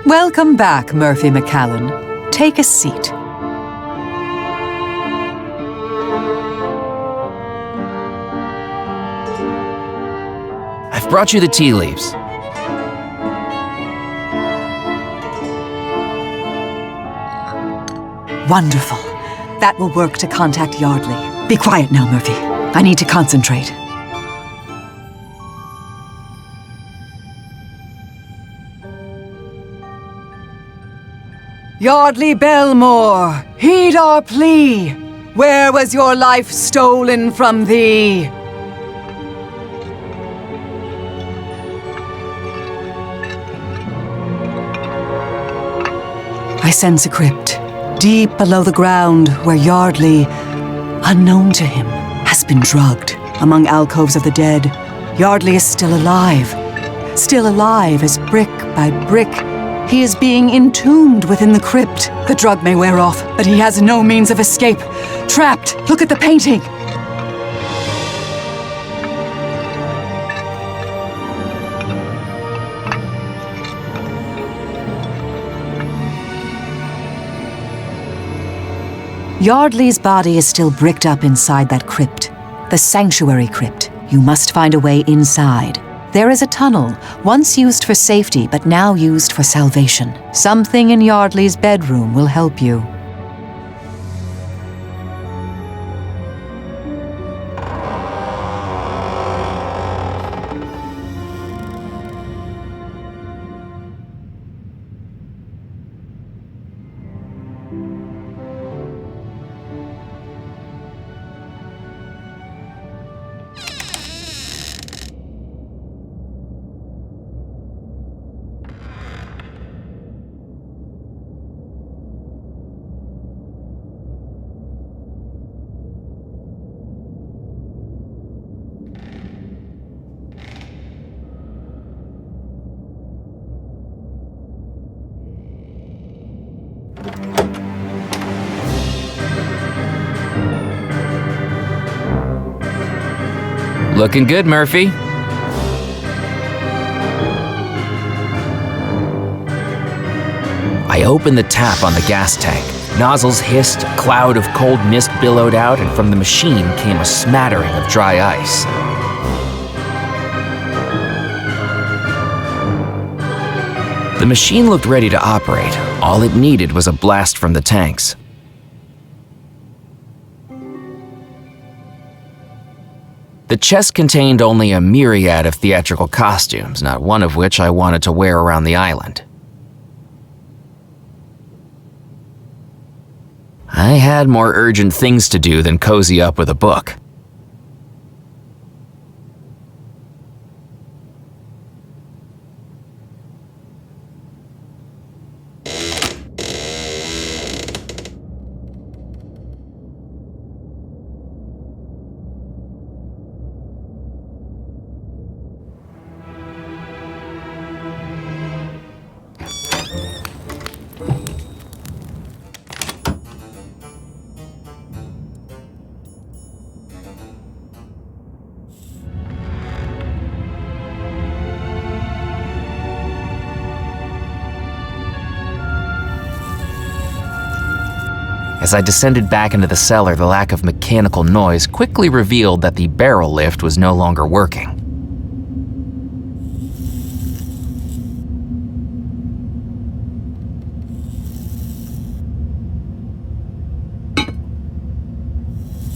Welcome back, Murphy McCallan. Take a seat. I've brought you the tea leaves. Wonderful. That will work to contact Yardley. Be quiet now, Murphy. I need to concentrate. Yardley Belmore, heed our plea. Where was your life stolen from thee? I sense a crypt, deep below the ground, where Yardley, unknown to him, has been drugged. Among alcoves of the dead, Yardley is still alive as brick by brick, he is being entombed within the crypt. The drug may wear off, but he has no means of escape. Trapped! Look at the painting! Yardley's body is still bricked up inside that crypt. The Sanctuary Crypt. You must find a way inside. There is a tunnel, once used for safety, but now used for salvation. Something in Yardley's bedroom will help you. Looking good, Murphy. I opened the tap on the gas tank. Nozzles hissed, a cloud of cold mist billowed out, and from the machine came a smattering of dry ice. The machine looked ready to operate. All it needed was a blast from the tanks. The chest contained only a myriad of theatrical costumes, not one of which I wanted to wear around the island. I had more urgent things to do than cozy up with a book. As I descended back into the cellar, the lack of mechanical noise quickly revealed that the barrel lift was no longer working.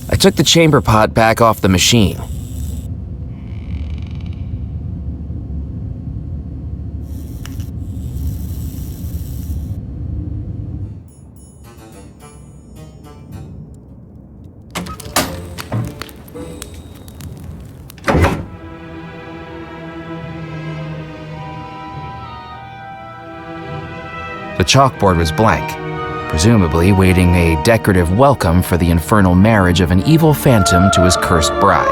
I took the chamber pot back off the machine. The chalkboard was blank, presumably waiting a decorative welcome for the infernal marriage of an evil phantom to his cursed bride.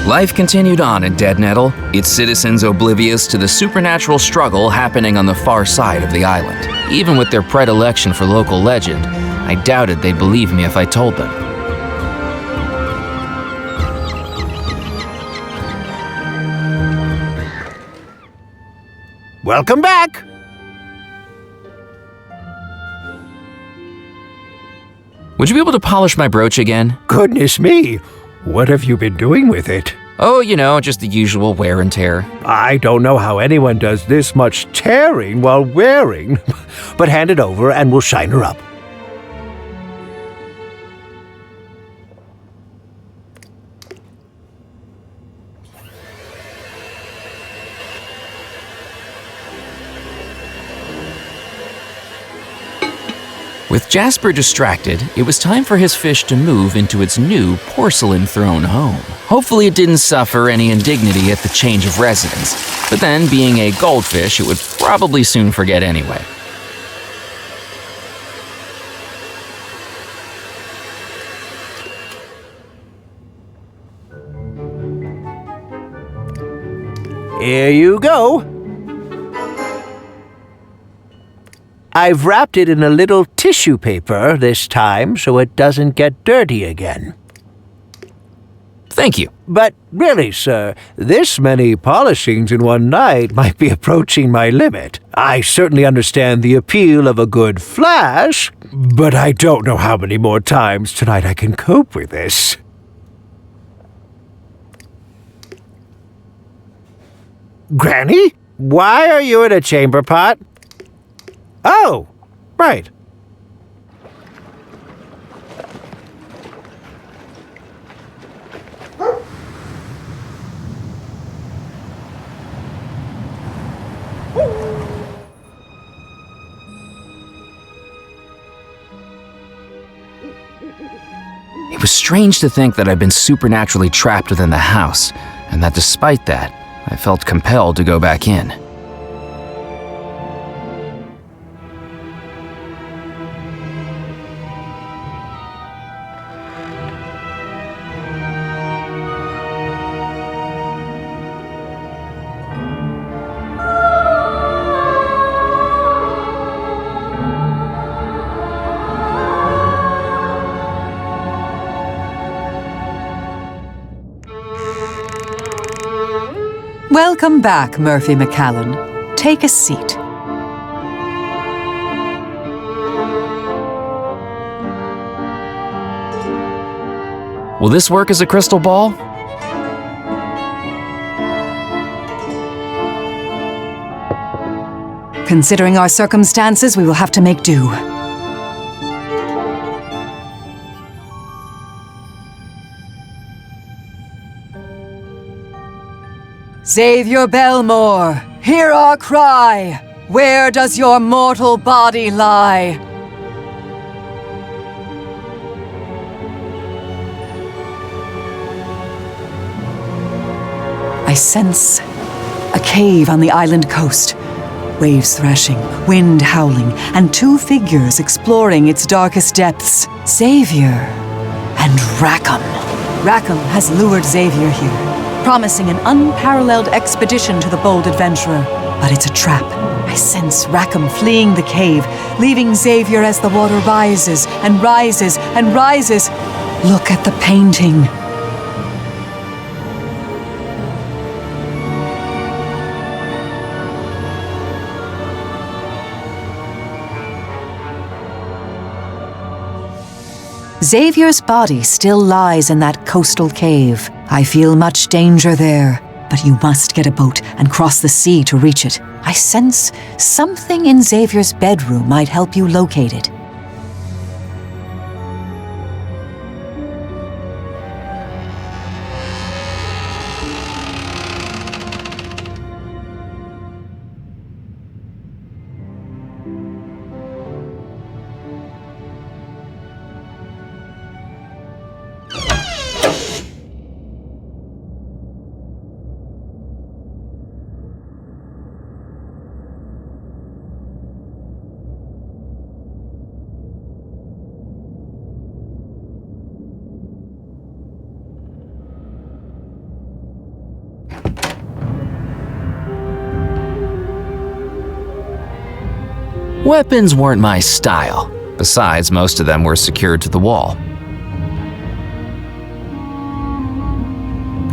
Life continued on in Dead Nettle, its citizens oblivious to the supernatural struggle happening on the far side of the island. Even with their predilection for local legend, I doubted they'd believe me if I told them. Welcome back! Would you be able to polish my brooch again? Goodness me, what have you been doing with it? Oh, just the usual wear and tear. I don't know how anyone does this much tearing while wearing, but hand it over and we'll shine her up. With Jasper distracted, it was time for his fish to move into its new porcelain throne home. Hopefully it didn't suffer any indignity at the change of residence, but then, being a goldfish, it would probably soon forget anyway. Here you go. I've wrapped it in a little tissue paper this time so it doesn't get dirty again. Thank you. But really, sir, this many polishings in one night might be approaching my limit. I certainly understand the appeal of a good flash, but I don't know how many more times tonight I can cope with this. Granny? Why are you in a chamber pot? Oh, right. It was strange to think that I'd been supernaturally trapped within the house, and that despite that, I felt compelled to go back in. Welcome back, Murphy McCallan. Take a seat. Will this work as a crystal ball? Considering our circumstances, we will have to make do. Xavier Belmore, hear our cry! Where does your mortal body lie? I sense a cave on the island coast. Waves thrashing, wind howling, and two figures exploring its darkest depths. Xavier and Rackham. Rackham has lured Xavier here, promising an unparalleled expedition to the bold adventurer. But it's a trap. I sense Rackham fleeing the cave, leaving Xavier as the water rises and rises and rises. Look at the painting. Xavier's body still lies in that coastal cave. I feel much danger there, but you must get a boat and cross the sea to reach it. I sense something in Xavier's bedroom might help you locate it. Weapons weren't my style, Besides, most of them were secured to the wall.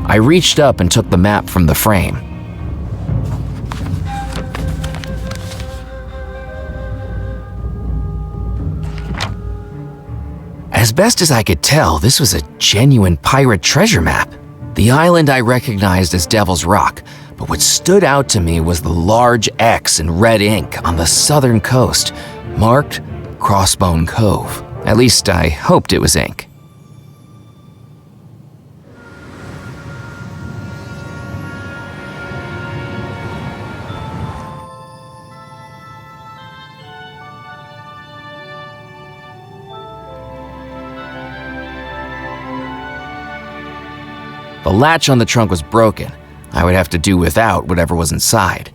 I reached up and took the map from the frame. As best as I could tell, this was a genuine pirate treasure map. The island I recognized as Devil's Rock, but what stood out to me was the large X in red ink on the southern coast, marked Crossbone Cove. At least I hoped it was ink. The latch on the trunk was broken. I would have to do without whatever was inside.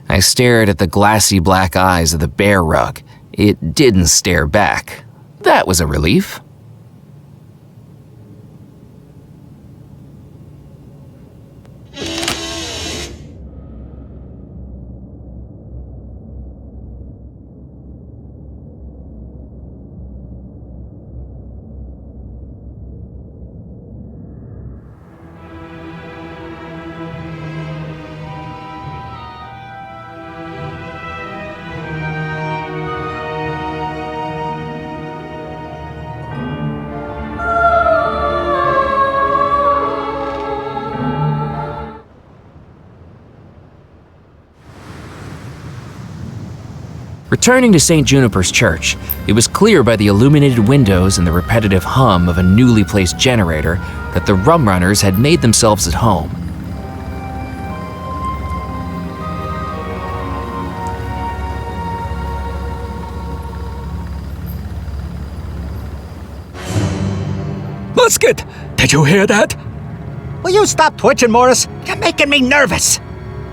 I stared at the glassy black eyes of the bear rug. It didn't stare back. That was a relief. Returning to St. Juniper's Church, it was clear by the illuminated windows and the repetitive hum of a newly placed generator that the rum runners had made themselves at home. Musket! Did you hear that? Will you stop twitching, Morris? You're making me nervous.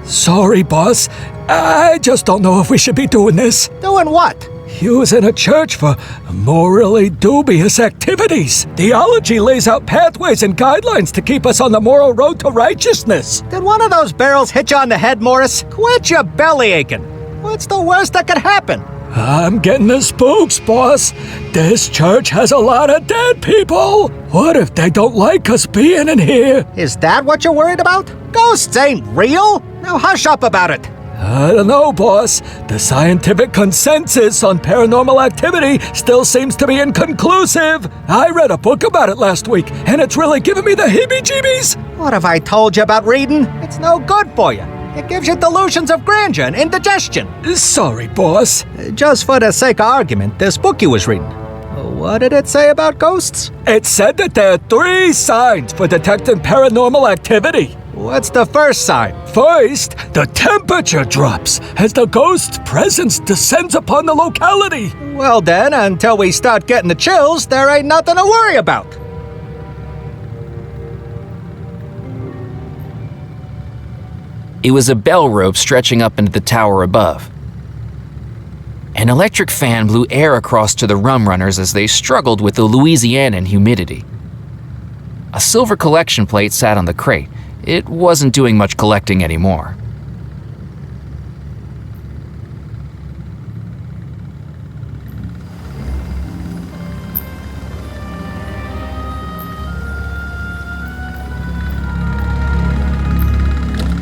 Sorry, boss. I just don't know if we should be doing this. Doing what? Using a church for morally dubious activities. Theology lays out pathways and guidelines to keep us on the moral road to righteousness. Did one of those barrels hit you on the head, Morris? Quit your belly aching. What's the worst that could happen? I'm getting the spooks, boss. This church has a lot of dead people. What if they don't like us being in here? Is that what you're worried about? Ghosts ain't real. Now hush up about it. I don't know, boss. The scientific consensus on paranormal activity still seems to be inconclusive. I read a book about it last week, and it's really giving me the heebie-jeebies. What have I told you about reading? It's no good for you. It gives you delusions of grandeur and indigestion. Sorry, boss. Just for the sake of argument, this book you was reading. What did it say about ghosts? It said that there are 3 signs for detecting paranormal activity. What's the first sign? First, the temperature drops as the ghost's presence descends upon the locality. Well then, until we start getting the chills, there ain't nothing to worry about. It was a bell rope stretching up into the tower above. An electric fan blew air across to the rum runners as they struggled with the Louisianan humidity. A silver collection plate sat on the crate. It wasn't doing much collecting anymore.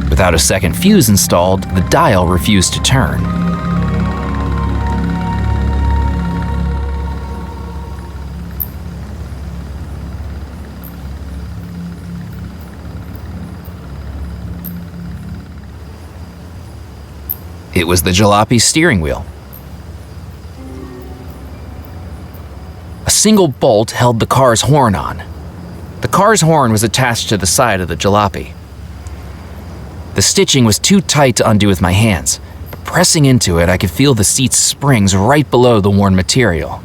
Without a second fuse installed, the dial refused to turn. It was the jalopy steering wheel. A single bolt held the car's horn on. The car's horn was attached to the side of the jalopy. The stitching was too tight to undo with my hands, but pressing into it, I could feel the seat's springs right below the worn material.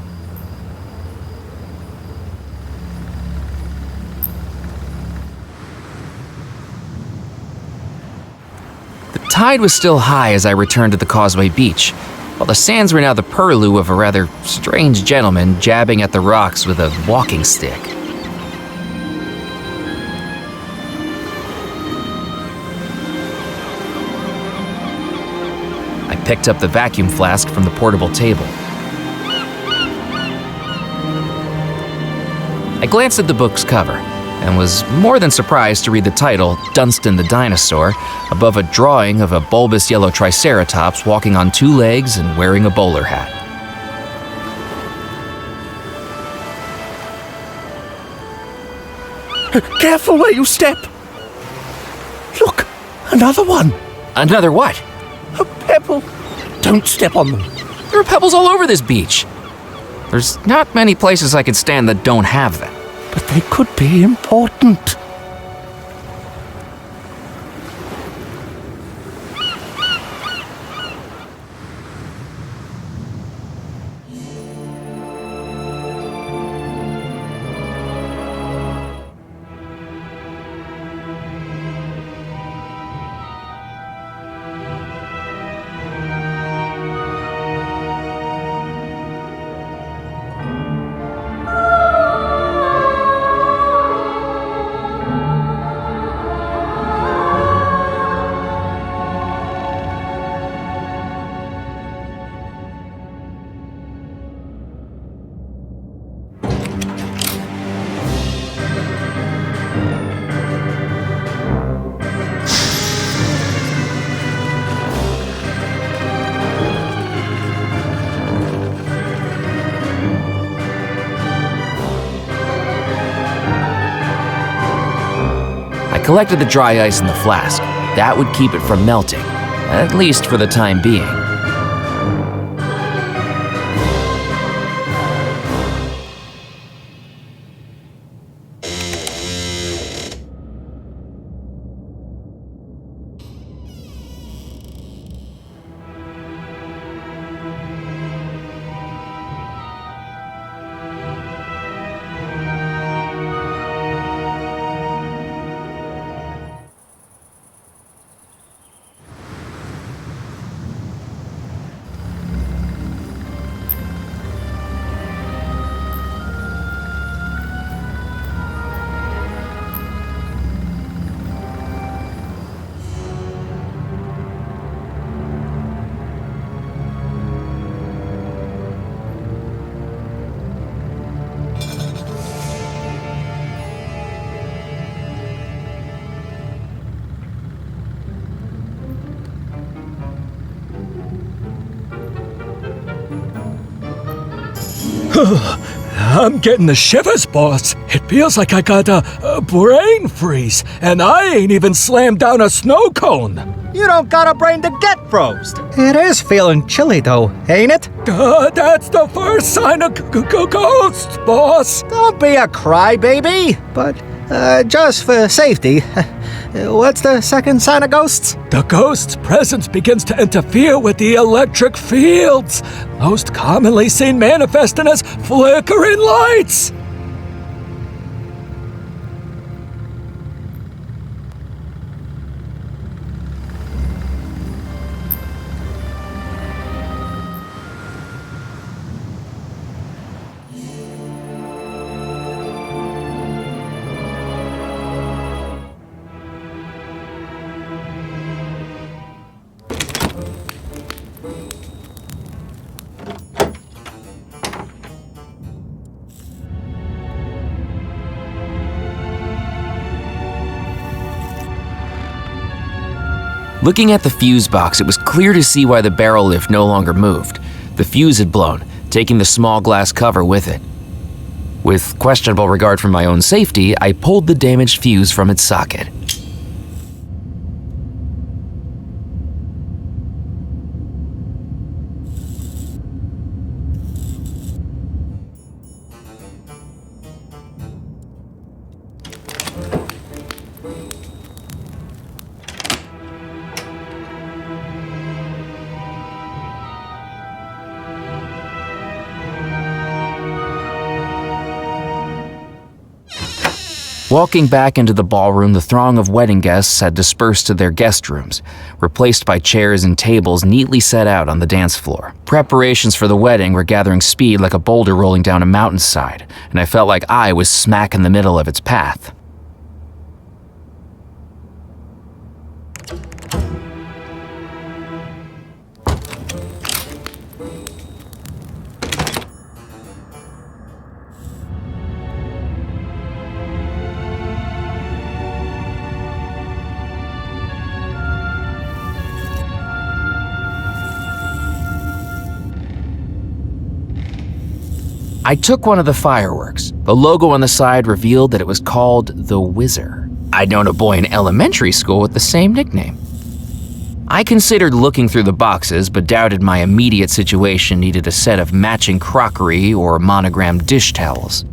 The tide was still high as I returned to the Causeway Beach, while the sands were now the purlieu of a rather strange gentleman jabbing at the rocks with a walking stick. I picked up the vacuum flask from the portable table. I glanced at the book's cover and was more than surprised to read the title, Dunstan the Dinosaur, above a drawing of a bulbous yellow triceratops walking on 2 legs and wearing a bowler hat. Careful where you step! Look, another one! Another what? A pebble! Don't step on them. There are pebbles all over this beach. There's not many places I can stand that don't have them. But they could be important. I collected the dry ice in the flask. That would keep it from melting, at least for the time being. I'm getting the shivers, boss. It feels like I got a brain freeze, and I ain't even slammed down a snow cone. You don't got a brain to get froze. It is feeling chilly, though, ain't it? That's the first sign of ghosts, boss. Don't be a crybaby. But, just for safety, what's the second sign of ghosts? The ghost's presence begins to interfere with the electric fields, most commonly seen manifesting as flickering lights. Looking at the fuse box, it was clear to see why the barrel lift no longer moved. The fuse had blown, taking the small glass cover with it. With questionable regard for my own safety, I pulled the damaged fuse from its socket. Walking back into the ballroom, the throng of wedding guests had dispersed to their guest rooms, replaced by chairs and tables neatly set out on the dance floor. Preparations for the wedding were gathering speed like a boulder rolling down a mountainside, and I felt like I was smack in the middle of its path. I took one of the fireworks. The logo on the side revealed that it was called the Whizzer. I'd known a boy in elementary school with the same nickname. I considered looking through the boxes, but doubted my immediate situation needed a set of matching crockery or monogrammed dish towels.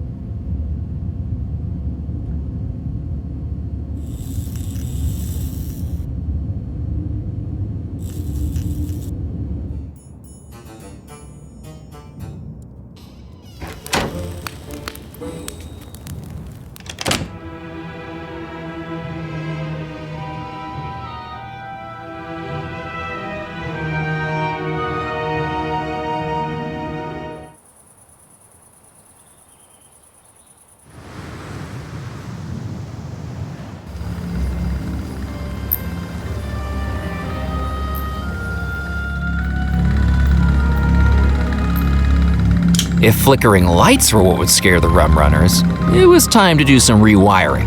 If flickering lights were what would scare the rum runners, it was time to do some rewiring.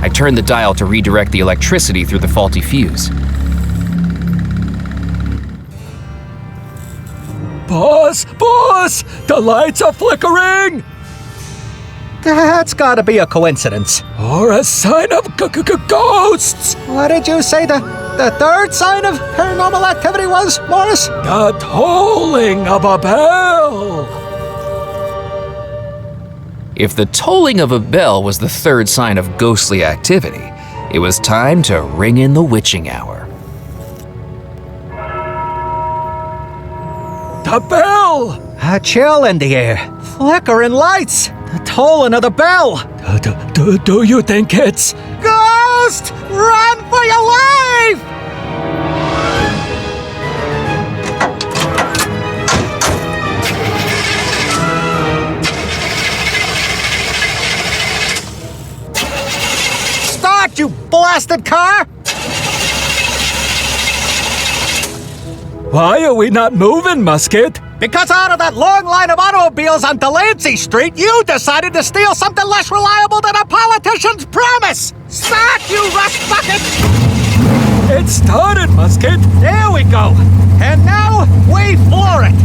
I turned the dial to redirect the electricity through the faulty fuse. Boss! Boss! The lights are flickering! That's gotta be a coincidence. Or a sign of ghosts! What did you say the third sign of paranormal activity was, Morris? The tolling of a bell! If the tolling of a bell was the third sign of ghostly activity, it was time to ring in the witching hour. The bell! A chill in the air. Flickering lights. The tolling of the bell. Do you think it's... Ghost! Run for your life! Start, you blasted car! Why are we not moving, Musket? Because out of that long line of automobiles on Delancey Street, you decided to steal something less reliable than a politician's promise! Start, you rust bucket! It started, Musket. There we go. And now we floor it.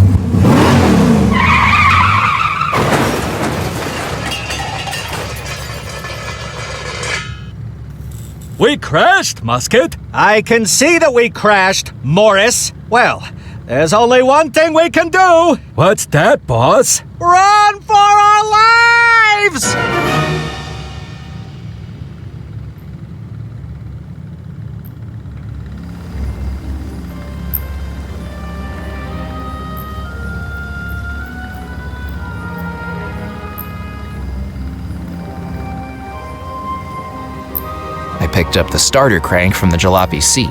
We crashed, Musket. I can see that we crashed, Morris. Well, there's only one thing we can do. What's that, boss? Run for our lives! I picked up the starter crank from the jalopy seat.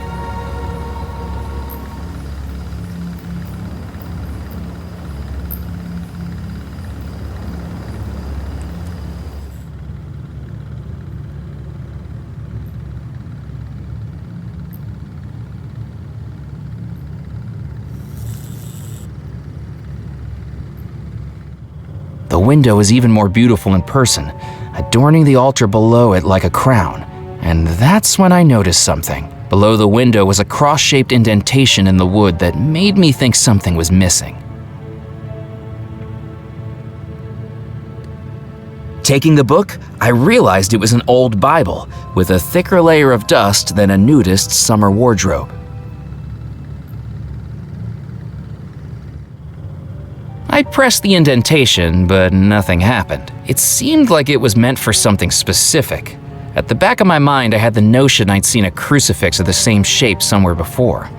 The window is even more beautiful in person, adorning the altar below it like a crown. And that's when I noticed something. Below the window was a cross-shaped indentation in the wood that made me think something was missing. Taking the book, I realized it was an old Bible with a thicker layer of dust than a nudist's summer wardrobe. I pressed the indentation, but nothing happened. It seemed like it was meant for something specific. At the back of my mind, I had the notion I'd seen a crucifix of the same shape somewhere before.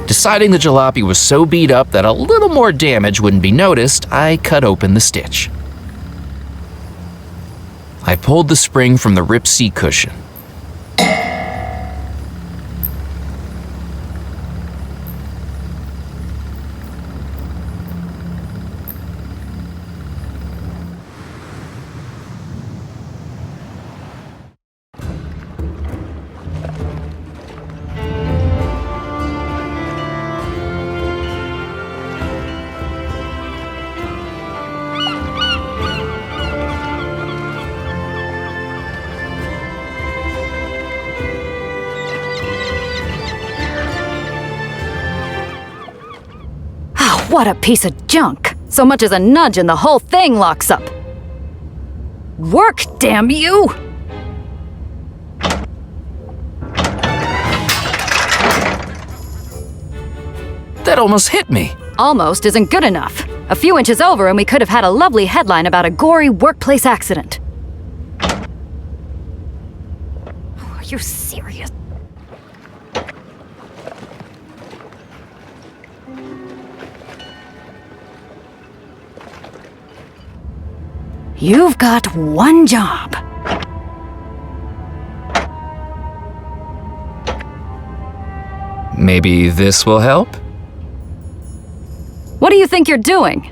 Deciding the jalopy was so beat up that a little more damage wouldn't be noticed, I cut open the stitch. I pulled the spring from the ripped seat cushion. What a piece of junk! So much as a nudge and the whole thing locks up. Work, damn you! That almost hit me. Almost isn't good enough. A few inches over and we could have had a lovely headline about a gory workplace accident. Are you serious? You've got one job. Maybe this will help? What do you think you're doing?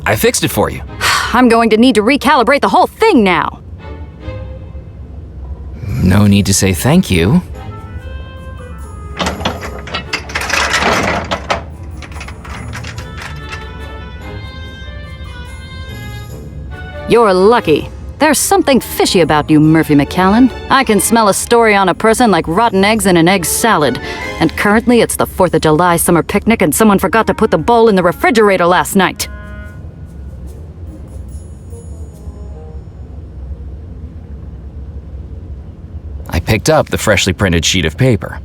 I fixed it for you. I'm going to need to recalibrate the whole thing now. No need to say thank you. You're lucky. There's something fishy about you, Murphy McCallan. I can smell a story on a person like rotten eggs in an egg salad. And currently it's the 4th of July summer picnic and someone forgot to put the bowl in the refrigerator last night. I picked up the freshly printed sheet of paper.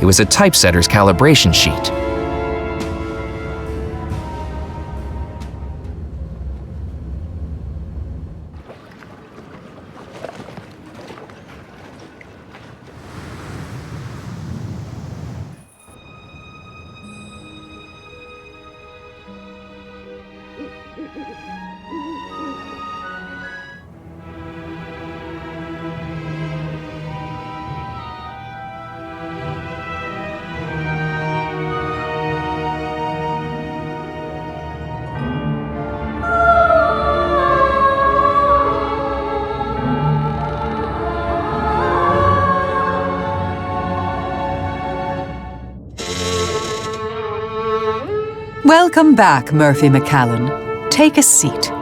It was a typesetter's calibration sheet. Welcome back, Murphy McCallan. Take a seat.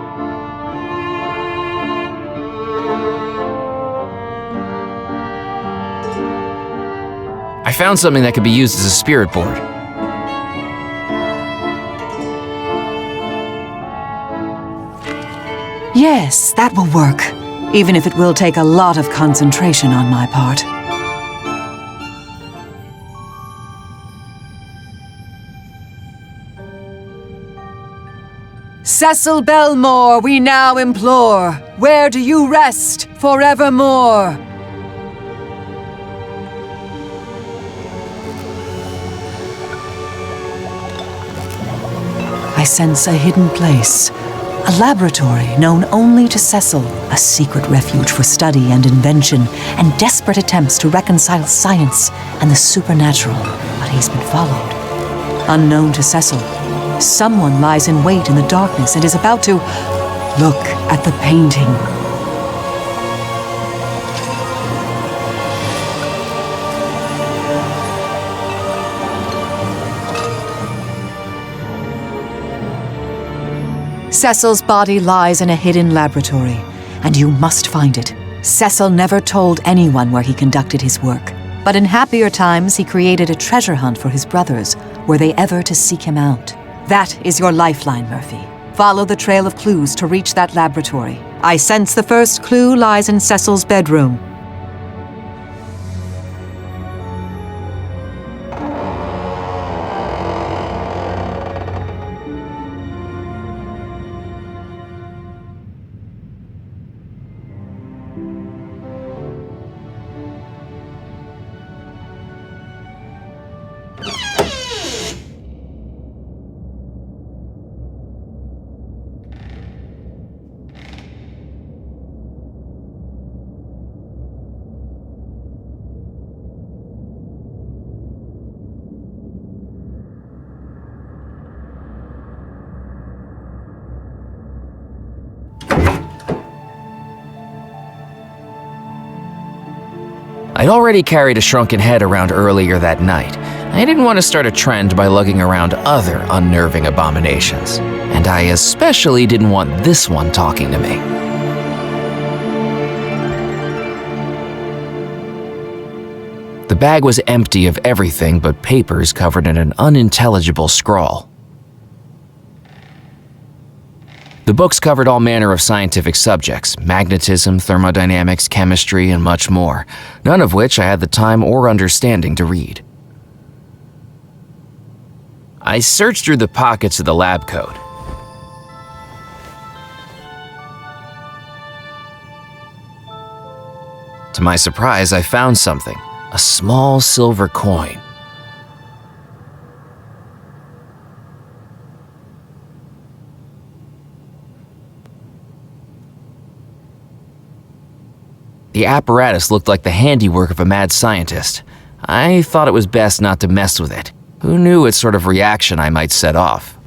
I found something that could be used as a spirit board. Yes, that will work, even if it will take a lot of concentration on my part. Cecil Belmore, we now implore, where do you rest forevermore? I sense a hidden place, a laboratory known only to Cecil, a secret refuge for study and invention, and desperate attempts to reconcile science and the supernatural. But he's been followed. Unknown to Cecil, someone lies in wait in the darkness and is about to look at the painting. Cecil's body lies in a hidden laboratory, and you must find it. Cecil never told anyone where he conducted his work, but in happier times he created a treasure hunt for his brothers, were they ever to seek him out. That is your lifeline, Murphy. Follow the trail of clues to reach that laboratory. I sense the first clue lies in Cecil's bedroom. I'd already carried a shrunken head around earlier that night. I didn't want to start a trend by lugging around other unnerving abominations. And I especially didn't want this one talking to me. The bag was empty of everything but papers covered in an unintelligible scrawl. The books covered all manner of scientific subjects: magnetism, thermodynamics, chemistry, and much more, none of which I had the time or understanding to read. I searched through the pockets of the lab coat. To my surprise, I found something: a small silver coin. The apparatus looked like the handiwork of a mad scientist. I thought it was best not to mess with it. Who knew what sort of reaction I might set off?